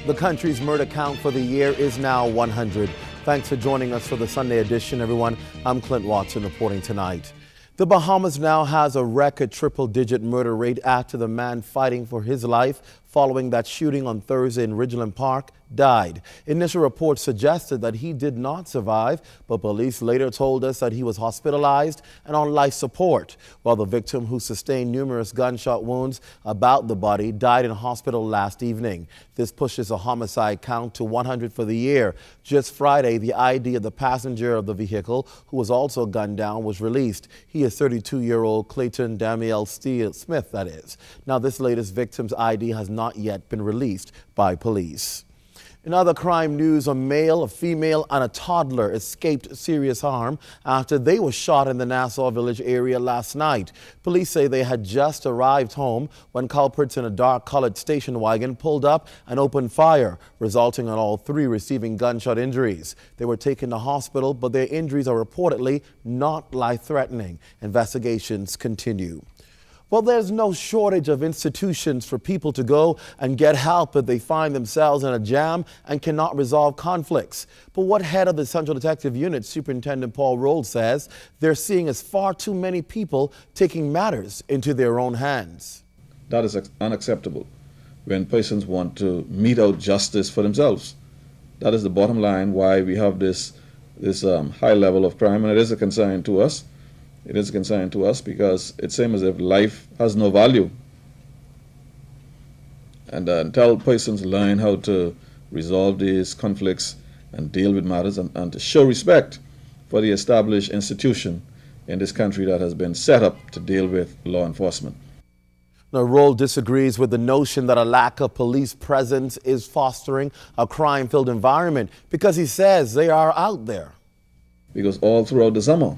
The country's murder count for the year is now 100. Thanks for joining us for the Sunday edition, everyone. I'm Clint Watson reporting tonight. The Bahamas now has a record triple-digit murder rate after the man fighting for his life following that shooting on Thursday in Ridgeland Park died. Initial reports suggested that he did not survive, but police later told us that he was hospitalized and on life support, while the victim, who sustained numerous gunshot wounds about the body, died in hospital last evening. This pushes the homicide count to 100 for the year. Just Friday, the ID of the passenger of the vehicle, who was also gunned down, was released. He is 32-year-old Clayton Damiel Smith, that is. Now, this latest victim's ID has not yet been released by police. In other crime news, a male, a female, and a toddler escaped serious harm after they were shot in the Nassau Village area last night. Police say they had just arrived home when culprits in a dark-colored station wagon pulled up and opened fire, resulting in all three receiving gunshot injuries. They were taken to hospital, but their injuries are reportedly not life-threatening. Investigations continue. Well, there's no shortage of institutions for people to go and get help if they find themselves in a jam and cannot resolve conflicts. But what head of the Central Detective Unit, Superintendent Paul Rolle, says they're seeing is far too many people taking matters into their own hands. That is unacceptable when persons want to mete out justice for themselves. That is the bottom line why we have this high level of crime, and it is a concern to us. It is a concern to us because it seems as if life has no value. And until persons learn how to resolve these conflicts and deal with matters and to show respect for the established institution in this country that has been set up to deal with law enforcement. Now, Rolle disagrees with the notion that a lack of police presence is fostering a crime-filled environment because he says they are out there. Because all throughout the summer,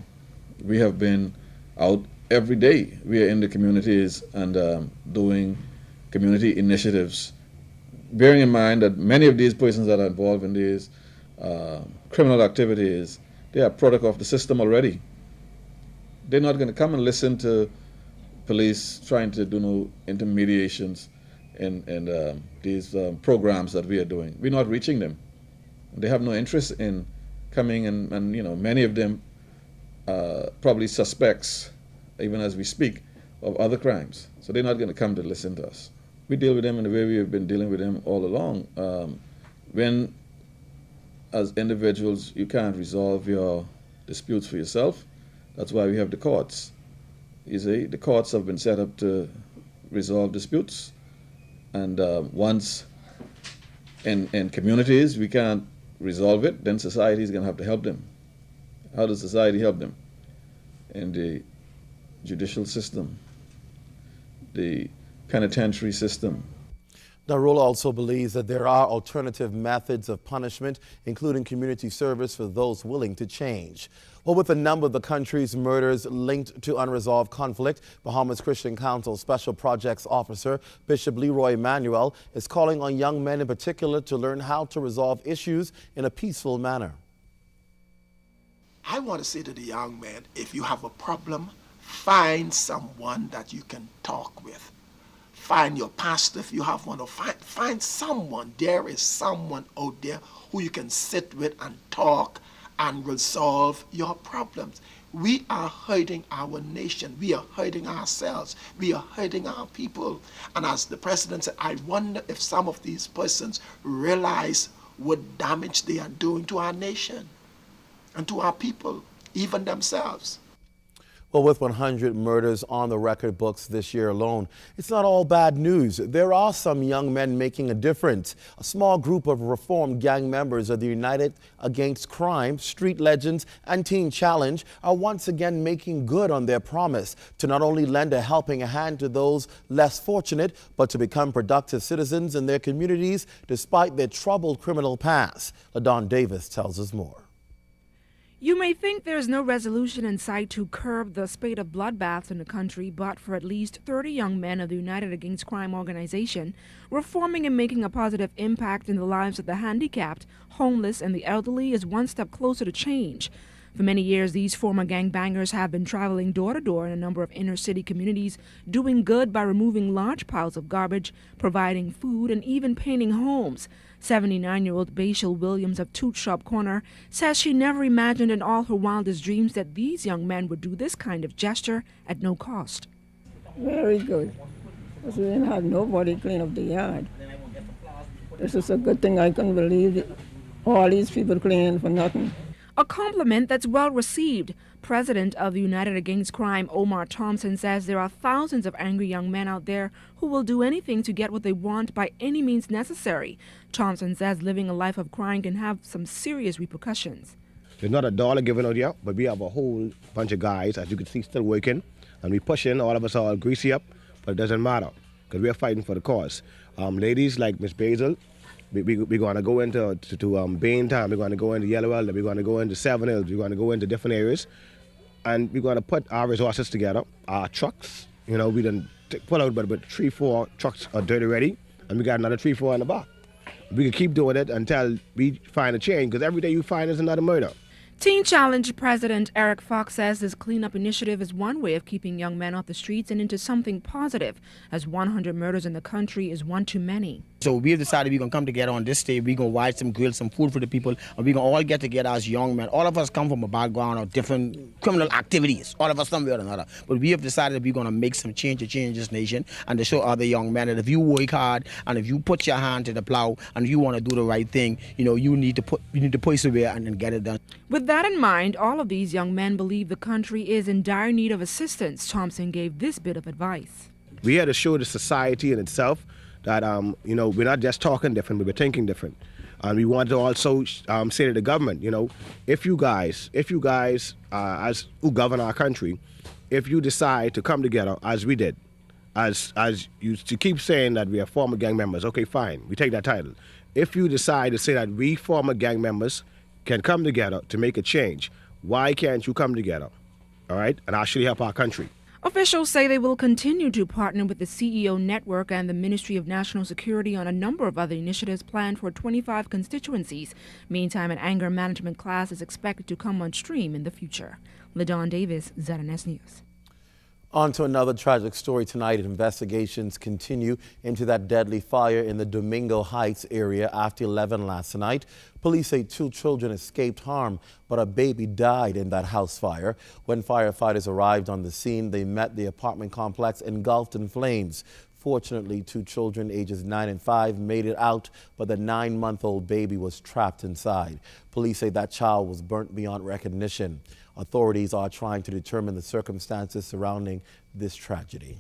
we have been out every day. We are in the communities and doing community initiatives, bearing in mind that many of these persons that are involved in these criminal activities, they are product of the system already. They're not going to come and listen to police trying to do no intermediations in these programs that we are doing. We're not reaching them. They have no interest in coming and many of them probably suspects, even as we speak, of other crimes. So they're not going to come to listen to us. We deal with them in the way we have been dealing with them all along. When, as individuals, you can't resolve your disputes for yourself, that's why we have the courts. You see, the courts have been set up to resolve disputes. And once in communities we can't resolve it, then society is going to have to help them. How does society help them? In the judicial system, the penitentiary system. Now, Rolle also believes that there are alternative methods of punishment, including community service for those willing to change. Well, with a number of the country's murders linked to unresolved conflict, Bahamas Christian Council Special Projects Officer Bishop Leroy Emmanuel is calling on young men in particular to learn how to resolve issues in a peaceful manner. I want to say to the young man, if you have a problem, find someone that you can talk with. Find your pastor if you have one, or find someone. There is someone out there who you can sit with and talk and resolve your problems. We are hurting our nation. We are hurting ourselves. We are hurting our people. And as the president said, I wonder if some of these persons realize what damage they are doing to our nation and to our people, even themselves. Well, with 100 murders on the record books this year alone, it's not all bad news. There are some young men making a difference. A small group of reformed gang members of the United Against Crime, Street Legends, and Teen Challenge are once again making good on their promise to not only lend a helping hand to those less fortunate, but to become productive citizens in their communities despite their troubled criminal past. Ledaunne Davis tells us more. You may think there's no resolution in sight to curb the spate of bloodbaths in the country, but for at least 30 young men of the United Against Crime organization, reforming and making a positive impact in the lives of the handicapped, homeless, and the elderly is one step closer to change. For many years, these former gangbangers have been traveling door to door in a number of inner city communities, doing good by removing large piles of garbage, providing food, and even painting homes. 79-year-old Baychel Williams of Toote Shop Corner says she never imagined in all her wildest dreams that these young men would do this kind of gesture at no cost. Very good. Because we didn't have nobody clean up the yard. This is a good thing. I couldn't believe it. All these people cleaning for nothing. A compliment that's well received. President of the United Against Crime, Omar Thompson, says there are thousands of angry young men out there who will do anything to get what they want by any means necessary. Thompson says living a life of crime can have some serious repercussions. There's not a dollar given out yet, but we have a whole bunch of guys, as you can see, still working. And we pushing, all of us are all greasy up, but it doesn't matter, because we're fighting for the cause. Ladies like Miss Basil, we're going to go into Baintown, we're going to go into Yellow Elder, we're going to go into Seven Hills, we're going to go into different areas, and we're going to put our resources together, our trucks. You know, we done pull out, but 3-4 trucks are dirty ready, and we got another 3-4 in the back. We can keep doing it until we find a change, because every day you find is another murder. Teen Challenge President Eric Fox says this cleanup initiative is one way of keeping young men off the streets and into something positive, as 100 murders in the country is one too many. So we've decided we're going to come together on this day. We're going to watch some grill, some food for the people, and we're going to all get together as young men. All of us come from a background of different criminal activities, all of us somewhere or another. But we have decided we're going to make some change to change this nation and to show other young men that if you work hard and if you put your hand to the plow and if you want to do the right thing, you know, you need to persevere and then get it done. With that in mind, all of these young men believe the country is in dire need of assistance. Thompson gave this bit of advice. We had to show the society in itself that, you know, we're not just talking different, but we're thinking different. And we want to also say to the government, you know, if you guys, as who govern our country, if you decide to come together as we did, as you to keep saying that we are former gang members, okay, fine, we take that title. If you decide to say that we former gang members can come together to make a change, why can't you come together, all right, and actually help our country? Officials say they will continue to partner with the CEO Network and the Ministry of National Security on a number of other initiatives planned for 25 constituencies. Meantime, an anger management class is expected to come on stream in the future. Ledaunne Davis, ZNS News. On to another tragic story tonight. Investigations continue into that deadly fire in the Domingo Heights area after 11 last night. Police say 2 children escaped harm, but a baby died in that house fire. When firefighters arrived on the scene, they met the apartment complex engulfed in flames. Fortunately, 2 children ages 9 and 5 made it out, but the 9-month-old baby was trapped inside. Police say that child was burnt beyond recognition. Authorities are trying to determine the circumstances surrounding this tragedy.